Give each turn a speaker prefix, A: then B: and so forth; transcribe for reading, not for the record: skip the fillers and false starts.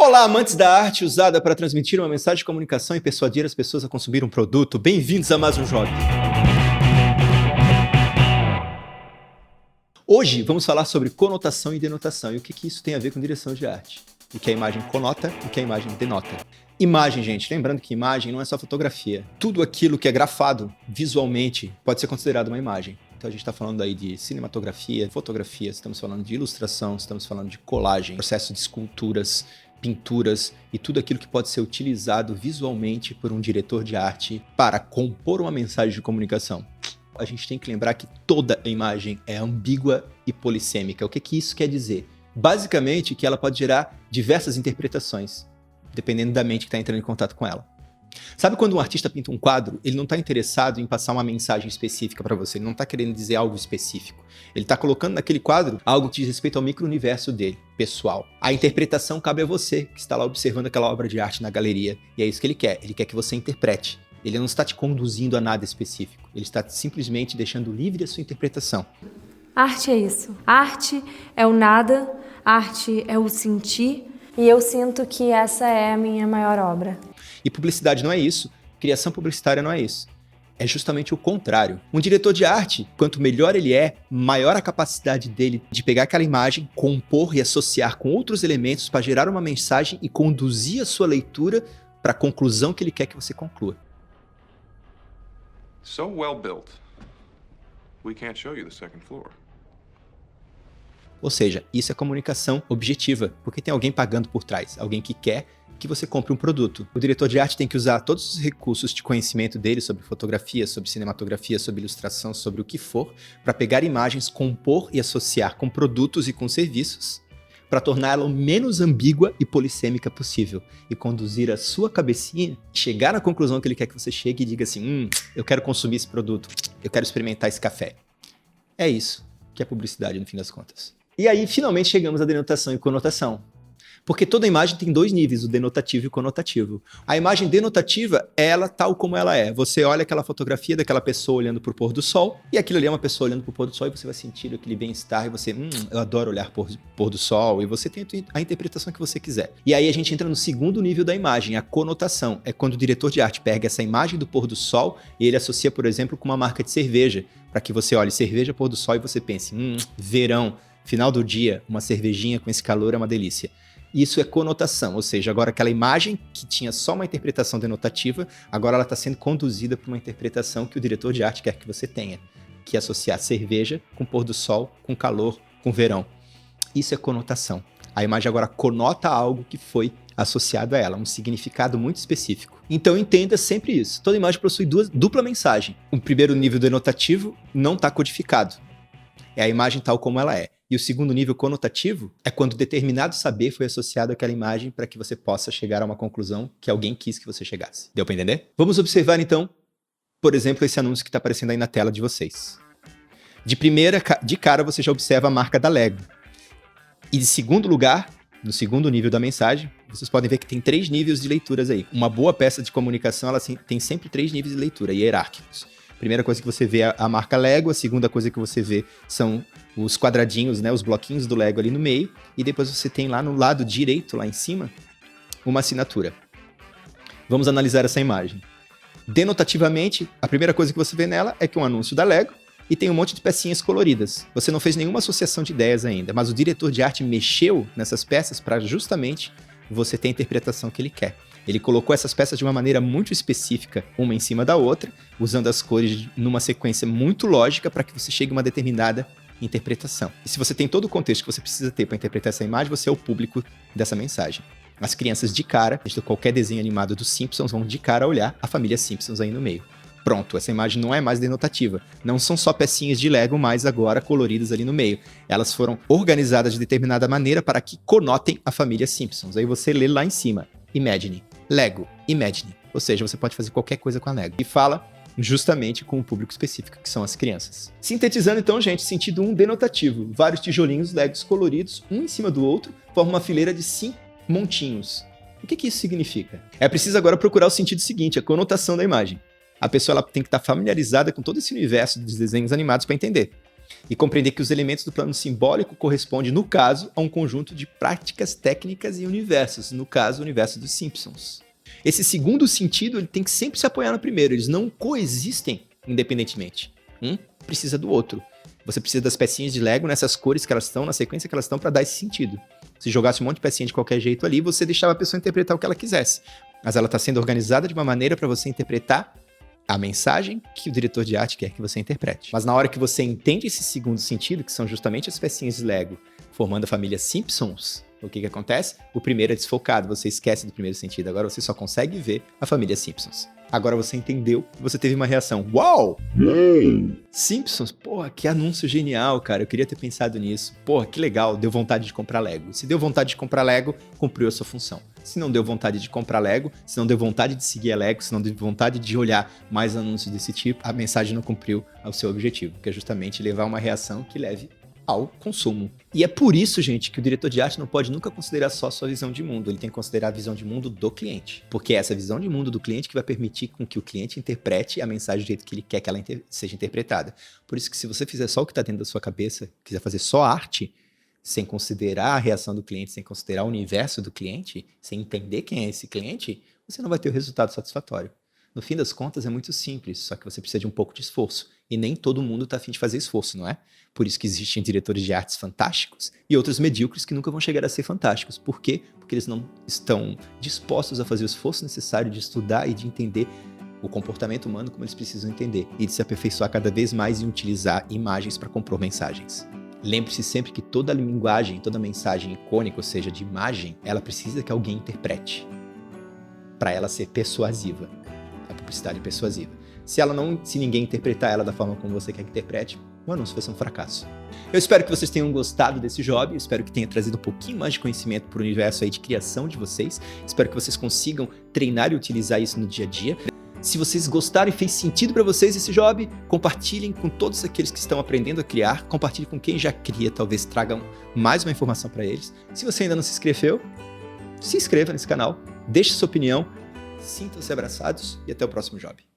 A: Olá, amantes da arte usada para transmitir uma mensagem de comunicação e persuadir as pessoas a consumir um produto. Bem-vindos a mais um Job. Hoje vamos falar sobre conotação e denotação e o que isso tem a ver com direção de arte. O que a imagem conota e o que a imagem denota. Imagem, gente, lembrando que imagem não é só fotografia. Tudo aquilo que é grafado visualmente pode ser considerado uma imagem. Então a gente está falando aí de cinematografia, fotografia, estamos falando de ilustração, estamos falando de colagem, processo de esculturas, pinturas e tudo aquilo que pode ser utilizado visualmente por um diretor de arte para compor uma mensagem de comunicação. A gente tem que lembrar que toda a imagem é ambígua e polissêmica. O que isso quer dizer? Basicamente que ela pode gerar diversas interpretações, dependendo da mente que está entrando em contato com ela. Sabe quando um artista pinta um quadro, ele não está interessado em passar uma mensagem específica para você, ele não está querendo dizer algo específico. Ele está colocando naquele quadro algo que diz respeito ao micro-universo dele, pessoal. A interpretação cabe a você, que está lá observando aquela obra de arte na galeria, e é isso que ele quer que você interprete. Ele não está te conduzindo a nada específico, ele está simplesmente deixando livre a sua interpretação.
B: Arte é isso. Arte é o nada, arte é o sentir, e eu sinto que essa é a minha maior obra.
A: E publicidade não é isso, criação publicitária não é isso. É justamente o contrário. Um diretor de arte, quanto melhor ele é, maior a capacidade dele de pegar aquela imagem, compor e associar com outros elementos para gerar uma mensagem e conduzir a sua leitura para a conclusão que ele quer que você conclua.
C: So well built, we can't show you the second floor.
A: Ou seja, isso é comunicação objetiva, porque tem alguém pagando por trás, alguém que quer que você compre um produto. O diretor de arte tem que usar todos os recursos de conhecimento dele sobre fotografia, sobre cinematografia, sobre ilustração, sobre o que for, para pegar imagens, compor e associar com produtos e com serviços, para torná-la o menos ambígua e polissêmica possível, e conduzir a sua cabecinha, chegar na conclusão que ele quer que você chegue e diga assim, eu quero consumir esse produto, eu quero experimentar esse café. É isso que é publicidade no fim das contas. E aí, finalmente, chegamos à denotação e conotação. Porque toda imagem tem dois níveis, o denotativo e o conotativo. A imagem denotativa é ela tal como ela é. Você olha aquela fotografia daquela pessoa olhando para o pôr do sol, e aquilo ali é uma pessoa olhando para o pôr do sol, e você vai sentir aquele bem-estar, e você, eu adoro olhar para o pôr do sol, e você tem a interpretação que você quiser. E aí a gente entra no segundo nível da imagem, a conotação. É quando o diretor de arte pega essa imagem do pôr do sol, e ele associa, por exemplo, com uma marca de cerveja, para que você olhe cerveja pôr do sol, e você pense, verão, final do dia, uma cervejinha com esse calor é uma delícia. Isso é conotação, ou seja, agora aquela imagem que tinha só uma interpretação denotativa, agora ela está sendo conduzida por uma interpretação que o diretor de arte quer que você tenha, que é associar cerveja com pôr do sol, com calor, com verão. Isso é conotação. A imagem agora conota algo que foi associado a ela, um significado muito específico. Então entenda sempre isso. Toda imagem possui dupla mensagem. O primeiro nível denotativo não está codificado. É a imagem tal como ela é. E o segundo nível conotativo é quando determinado saber foi associado àquela imagem para que você possa chegar a uma conclusão que alguém quis que você chegasse. Deu para entender? Vamos observar então, por exemplo, esse anúncio que está aparecendo aí na tela de vocês. De cara você já observa a marca da Lego. E de segundo lugar, no segundo nível da mensagem, vocês podem ver que tem 3 níveis de leituras aí. Uma boa peça de comunicação, ela tem sempre 3 níveis de leitura, hierárquicos. Primeira coisa que você vê é a marca Lego, a segunda coisa que você vê são os quadradinhos, né, os bloquinhos do Lego ali no meio, e depois você tem lá no lado direito, lá em cima, uma assinatura. Vamos analisar essa imagem. Denotativamente, a primeira coisa que você vê nela é que é um anúncio da Lego e tem um monte de pecinhas coloridas. Você não fez nenhuma associação de ideias ainda, mas o diretor de arte mexeu nessas peças para justamente você ter a interpretação que ele quer. Ele colocou essas peças de uma maneira muito específica, uma em cima da outra, usando as cores numa sequência muito lógica para que você chegue a uma determinada interpretação. E se você tem todo o contexto que você precisa ter para interpretar essa imagem, você é o público dessa mensagem. As crianças de cara, qualquer desenho animado dos Simpsons, vão de cara olhar a família Simpsons aí no meio. Pronto, essa imagem não é mais denotativa. Não são só pecinhas de Lego, mas agora coloridas ali no meio. Elas foram organizadas de determinada maneira para que conotem a família Simpsons. Aí você lê lá em cima, Imagine, Lego, Imagine. Ou seja, você pode fazer qualquer coisa com a Lego. E fala justamente com o público específico, que são as crianças. Sintetizando então, gente, sentido 1 denotativo. Vários tijolinhos Legos coloridos, um em cima do outro, formam uma fileira de 5 montinhos. O que isso significa? É preciso agora procurar o sentido seguinte, a conotação da imagem. A pessoa ela tem que estar familiarizada com todo esse universo dos desenhos animados para entender. E compreender que os elementos do plano simbólico correspondem, no caso, a um conjunto de práticas, técnicas e universos, no caso, o universo dos Simpsons. Esse segundo sentido ele tem que sempre se apoiar no primeiro, eles não coexistem independentemente. Um precisa do outro. Você precisa das pecinhas de Lego nessas cores que elas estão, na sequência que elas estão, para dar esse sentido. Se jogasse um monte de pecinha de qualquer jeito ali, você deixava a pessoa interpretar o que ela quisesse. Mas ela está sendo organizada de uma maneira para você interpretar a mensagem que o diretor de arte quer que você interprete. Mas na hora que você entende esse segundo sentido, que são justamente as pecinhas de Lego formando a família Simpsons, o que acontece? O primeiro é desfocado, você esquece do primeiro sentido, agora você só consegue ver a família Simpsons. Agora você entendeu, você teve uma reação. Uau! Simpsons, porra, que anúncio genial, cara. Eu queria ter pensado nisso. Porra, que legal, deu vontade de comprar Lego. Se deu vontade de comprar Lego, cumpriu a sua função. Se não deu vontade de comprar Lego, se não deu vontade de seguir a Lego, se não deu vontade de olhar mais anúncios desse tipo, a mensagem não cumpriu o seu objetivo, que é justamente levar uma reação que leve ao consumo. E é por isso, gente, que o diretor de arte não pode nunca considerar só a sua visão de mundo, ele tem que considerar a visão de mundo do cliente. Porque é essa visão de mundo do cliente que vai permitir com que o cliente interprete a mensagem do jeito que ele quer que ela seja interpretada. Por isso que se você fizer só o que está dentro da sua cabeça, quiser fazer só arte, sem considerar a reação do cliente, sem considerar o universo do cliente, sem entender quem é esse cliente, você não vai ter o resultado satisfatório. No fim das contas é muito simples, só que você precisa de um pouco de esforço. E nem todo mundo está a fim de fazer esforço, não é? Por isso que existem diretores de artes fantásticos e outros medíocres que nunca vão chegar a ser fantásticos. Por quê? Porque eles não estão dispostos a fazer o esforço necessário de estudar e de entender o comportamento humano como eles precisam entender. E de se aperfeiçoar cada vez mais em utilizar imagens para compor mensagens. Lembre-se sempre que toda linguagem, toda mensagem icônica, ou seja, de imagem, ela precisa que alguém interprete para ela ser persuasiva. A publicidade é persuasiva. Se ninguém interpretar ela da forma como você quer que interprete, o anúncio vai ser um fracasso. Eu espero que vocês tenham gostado desse job, eu espero que tenha trazido um pouquinho mais de conhecimento para o universo aí de criação de vocês, espero que vocês consigam treinar e utilizar isso no dia a dia. Se vocês gostaram e fez sentido para vocês esse job, compartilhem com todos aqueles que estão aprendendo a criar, compartilhem com quem já cria, talvez tragam mais uma informação para eles. Se você ainda não se inscreveu, se inscreva nesse canal, deixe sua opinião, sintam-se abraçados e até o próximo job.